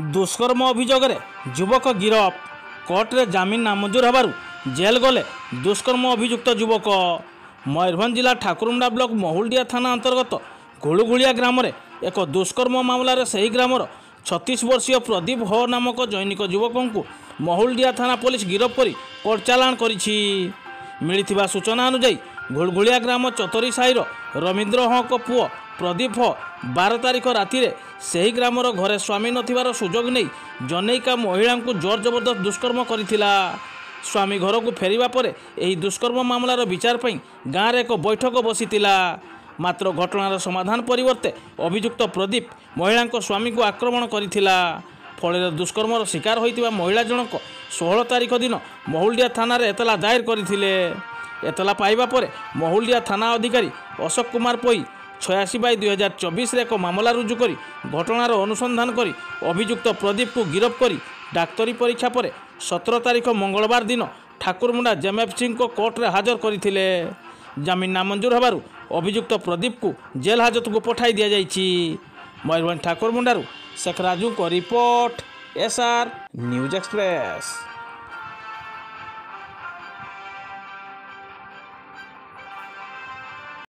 दुष्कर्म अभियोग युवक गिरफ कोर्टे जमीन नामंजूर होबारु जेल गले दुष्कर्म अभियुक्त युवक। मयूरभंज जिला ठाकुरमुंडा ब्लॉक महुलडिया थाना अंतर्गत घुलुघुलिया ग्राम में एक दुष्कर्म मामलें से ग्रामर 36 वर्षीय प्रदीप हो नामक जैनिक युवक को महुलडिया थाना पुलिस गिरफ कर कोर्ट चालाण करिछि। मिलिथिबा सूचना अनुसार घुलघुलिया ग्राम चतरी साहिर रवींद्र हो को पुओ प्रदीप हो 12 तारिख राति से ग्रामर घरे स्वामी नथिबार सुजोग नहीं जनैका महिला को जोर जबरदस्त दुष्कर्म करिथिला। स्वामी घर को फेरिबा परे एही दुष्कर्म मामलार विचार पई गाँव में एक बैठक बसीतिला। मात्र घटनार समाधान परिवर्ते अभियुक्त प्रदीप महिला स्वामी को आक्रमण करिथिला। फल दुष्कर्मर शिकार होइतिबा महिला जनक 16 तारिख दिन महुलडिया थाना एतला दायर करथिले। एतला पाइबा परे महुलडिया थाना अधिकारी अशोक कुमार पई 86/2024 एक मामला रुजु करी घटनार अनुसंधान करी अभियुक्त प्रदीप को गिरफ करी डाक्तरी परीक्षा पर 17 तारिख मंगलवार दिन ठाकुरमुंडा जेएमएफसी को कोर्ट में हाजर करथिले। जमीन नामंजूर होबारु अभियुक्त प्रदीप को जेल हाजत को पठाई दिया जाइछि। मयूरभंज ठाकुरमुंडारू शेख राजू को रिपोर्ट एसआर न्यूज एक्सप्रेस।